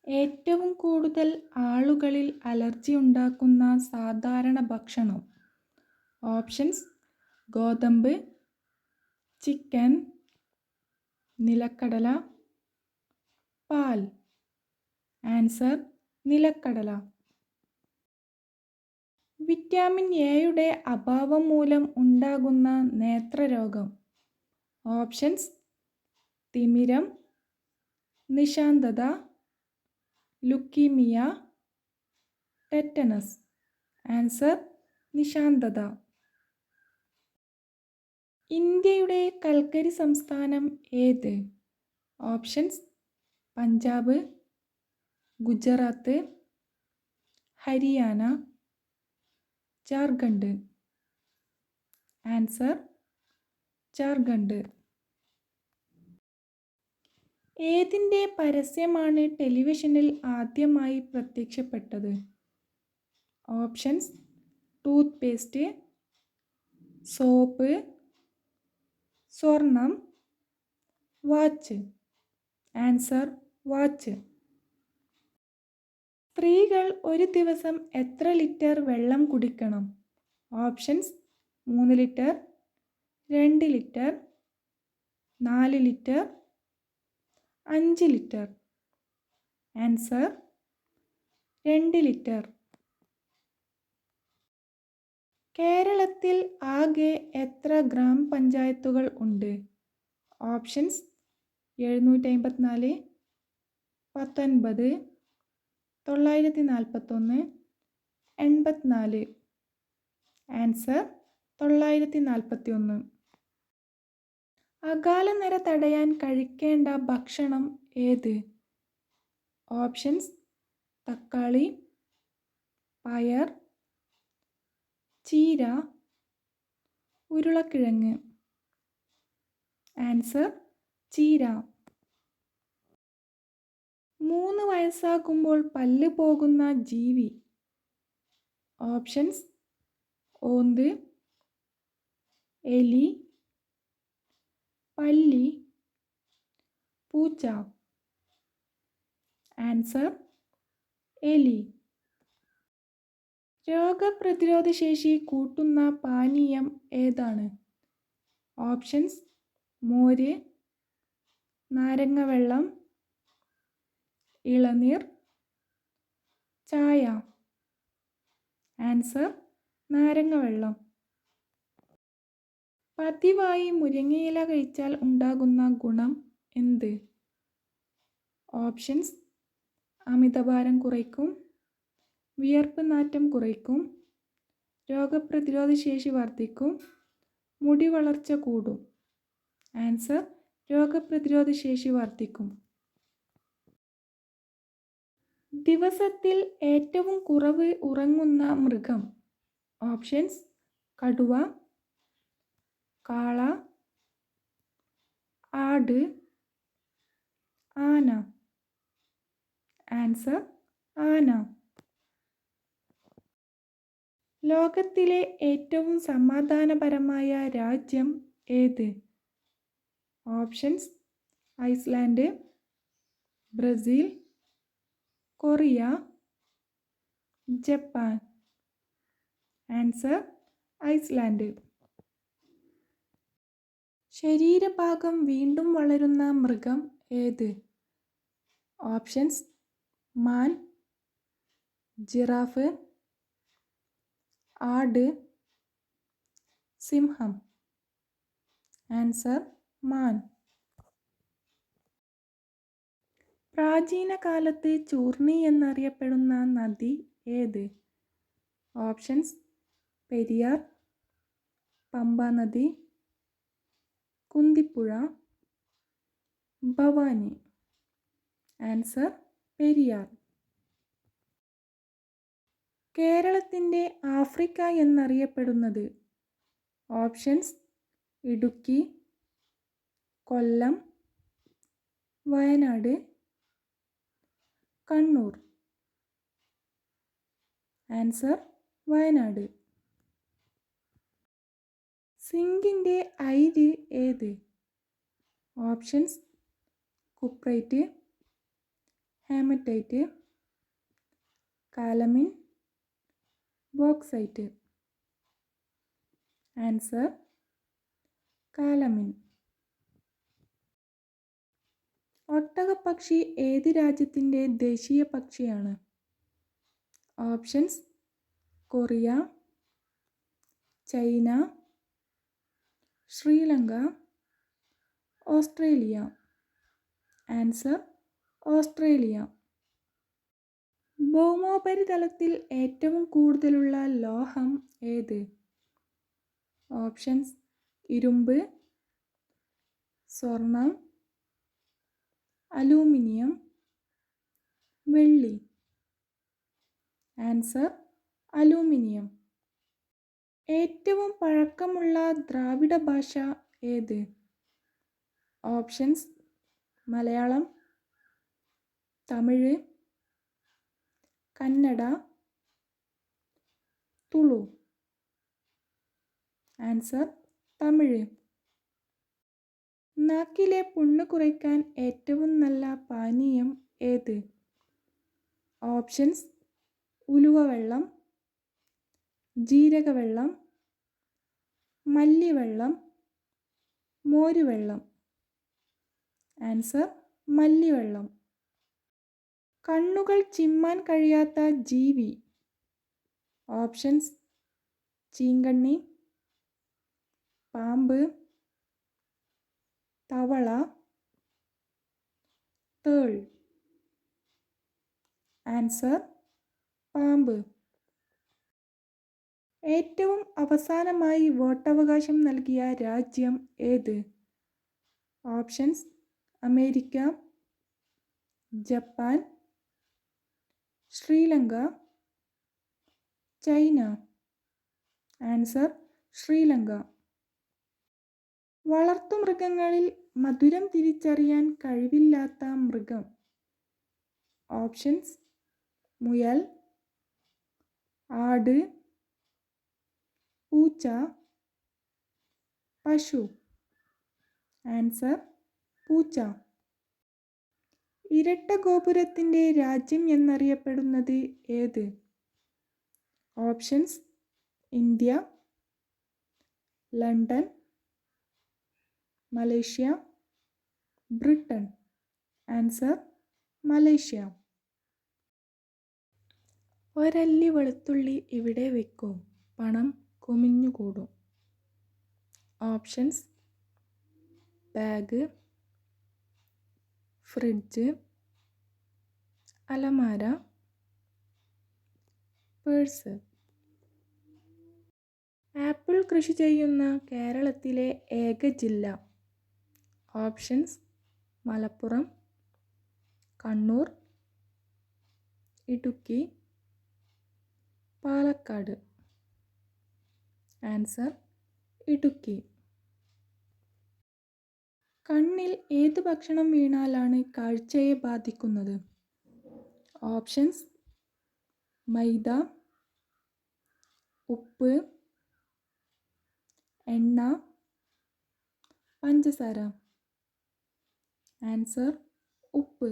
ഏറ്റവും കൂടുതൽ ആളുകളിൽ അലർജി ഉണ്ടാക്കുന്ന സാധാരണ ഭക്ഷണം. ഓപ്ഷൻസ്: ഗോതമ്പ്, ചിക്കൻ, നിലക്കടല, പാൽ. ആൻസർ: നിലക്കടല. വിറ്റാമിൻ എയുടെ അഭാവം മൂലം ഉണ്ടാകുന്ന നേത്രരോഗം. ഓപ്ഷൻസ്: തിമിരം, നിശാന്തത, ലുക്കീമിയ, ടെറ്റനസ്. ആൻസർ: നിശാന്തത. ഇന്ത്യയുടെ കൽക്കരി സംസ്ഥാനം ഏത്? ഓപ്ഷൻസ്: പഞ്ചാബ്, ഗുജറാത്ത്, ഹരിയാന, ജാർഖണ്ഡ്. ആൻസർ: ജാർഖണ്ഡ്. ഏതിൻ്റെ പരസ്യമാണ് ടെലിവിഷനിൽ ആദ്യമായി പ്രത്യക്ഷപ്പെട്ടത്? ഓപ്ഷൻസ്: ടൂത്ത് പേസ്റ്റ്, സോപ്പ്, സ്വർണം, വാച്ച്. Answer: watch. സ്ത്രീകൾ ഒരു ദിവസം എത്ര ലിറ്റർ വെള്ളം കുടിക്കണം? Options: 3 litre, 2 litre, 4 litre, 5 litre. Answer: 2 litre. കേരളത്തിൽ ആകെ എത്ര ഗ്രാമപഞ്ചായത്തുകൾ ഉണ്ട്? ഓപ്ഷൻസ്: 754, 19, 941, 84. ആൻസർ: 941. അകാലനര തടയാൻ കഴിക്കേണ്ട ഭക്ഷണം ഏത്? ഓപ്ഷൻസ്: തക്കാളി, പയർ, ചീര, ഉരുളക്കിഴങ്ങ്. ആൻസർ: ചീര. 3 വയസ്സാകുമ്പോൾ പല്ല് പോകുന്ന ജീവി. ഓപ്ഷൻസ്: ഓന്ത്, എലി, പല്ലി, പൂച്ച. ആൻസർ: എലി. രോഗപ്രതിരോധ ശേഷി കൂട്ടുന്ന പാനീയം ഏതാണ്? ഓപ്ഷൻസ്: മോര്, നാരങ്ങവെള്ളം, ഇളനീർ, ചായ. ആൻസർ: നാരങ്ങവെള്ളം. പതിവായി മുരിങ്ങയില കഴിച്ചാൽ ഉണ്ടാകുന്ന ഗുണം എന്ത്? ഓപ്ഷൻസ്: അമിതഭാരം കുറയ്ക്കും, വിയർപ്പ് നാറ്റം കുറയ്ക്കും, രോഗപ്രതിരോധ ശേഷി വർദ്ധിക്കും, മുടി വളർച്ച കൂടും. ആൻസർ: രോഗപ്രതിരോധ ശേഷി വർദ്ധിക്കും. ദിവസത്തിൽ ഏറ്റവും കുറവ് ഉറങ്ങുന്ന മൃഗം. ഓപ്ഷൻസ്: കടുവ, കാള, ആട്, ആന. ആൻസർ: ആന. ലോകത്തിലെ ഏറ്റവും സമാധാനപരമായ രാജ്യം ഏത്? Options: Iceland, Brazil, Korea, Japan. Answer: Iceland. ശരീരഭാഗം വീണ്ടും വളരുന്ന മൃഗം ഏത്? ഓപ്ഷൻസ്: മാൻ, ജിറാഫ്, ആട്, സിംഹം. ആൻസർ: മാൻ. പ്രാചീന കാലത്ത് ചൂർണി എന്നറിയപ്പെടുന്ന നദി ഏത്? ഓപ്ഷൻസ്: പെരിയാർ, പമ്പ നദി, കുന്തിപ്പുഴ, ഭവാനി. ആൻസർ: പെരിയാർ. കേരളത്തിൻ്റെ ആഫ്രിക്ക എന്നറിയപ്പെടുന്നത്. ഓപ്ഷൻസ്: ഇടുക്കി, കൊല്ലം, വയനാട്, കണ്ണൂർ. ആൻസർ: വയനാട്. സിങ്കിൻ്റെ അയിര് ഏത്? Options: cuprite, haematite, calamine, bauxite. Answer calamine. ഒട്ടകപ്പക്ഷി ഏത് രാജ്യത്തിൻ്റെ ദേശീയ പക്ഷിയാണ്? Options: Korea, China, Sri Lanka, Australia. Answer Australia. ഭൗമോപരിതലത്തിൽ ഏറ്റവും കൂടുതലുള്ള ലോഹം ഏത്? ഓപ്ഷൻസ്: ഇരുമ്പ്, സ്വർണം, അലൂമിനിയം, വെള്ളി. Answer aluminium. ഏറ്റവും പഴക്കമുള്ള ദ്രാവിഡ ഭാഷ ഏത്? ഓപ്ഷൻസ്: മലയാളം, തമിഴ്, കന്നഡ, തുളു. ആൻസർ തമിഴ്. നാക്കിലെ പുണ്ണ് കുറയ്ക്കാൻ ഏറ്റവും നല്ല പാനീയം ഏത്? ഓപ്ഷൻസ്: ഉലുവവെള്ളം, ജീരകവെള്ളം, മല്ലിവെള്ളം, മോരുവെള്ളം. ആൻസർ മല്ലിവെള്ളം. കണ്ണുകൾ ചിമ്മാൻ കഴിയാത്ത ജീവി. ഓപ്ഷൻസ്: ചീങ്കണ്ണി, പാമ്പ്, തവള, തേൾ. ആൻസർ പാമ്പ്. ഏറ്റവും അവസാനമായി വോട്ടവകാശം നൽകിയ രാജ്യം ഏത്? Options: America, Japan, Sri Lanka, China. Answer Sri Lanka. വളർത്തുമൃഗങ്ങളിൽ മധുരം തിരിച്ചറിയാൻ കഴിവില്ലാത്ത മൃഗം. ഓപ്ഷൻസ്: മുയൽ, ആട്, പൂച്ച, പശു. ആൻസർ പൂച്ച. ഇരട്ട ഗോപുരത്തിൻ്റെ രാജ്യം എന്നറിയപ്പെടുന്നത് ഏത്? Options: India, London, Malaysia, Britain. Answer Malaysia. ഒരല്ലി വെളുത്തുള്ളി ഇവിടെ വെക്കൂ, പണം കുമിഞ്ഞുകൂടും. ഓപ്ഷൻസ്: ബാഗ്, ഫ്രിഡ്ജ്, അലമാര, പേഴ്സ്. ആപ്പിൾ കൃഷി ചെയ്യുന്ന കേരളത്തിലെ ഏക ജില്ല. ഓപ്ഷൻസ്: മലപ്പുറം, കണ്ണൂർ, ഇടുക്കി, പാലക്കാട്. ആൻസർ ഇടുക്കി. കണ്ണിൽ ഏത് ഭക്ഷണം വീണാലാണ് കാഴ്ചയെ ബാധിക്കുന്നത്? ഓപ്ഷൻസ്: മൈദ, ഉപ്പ്, എണ്ണ, പഞ്ചസാര. ആൻസർ ഉപ്പ്.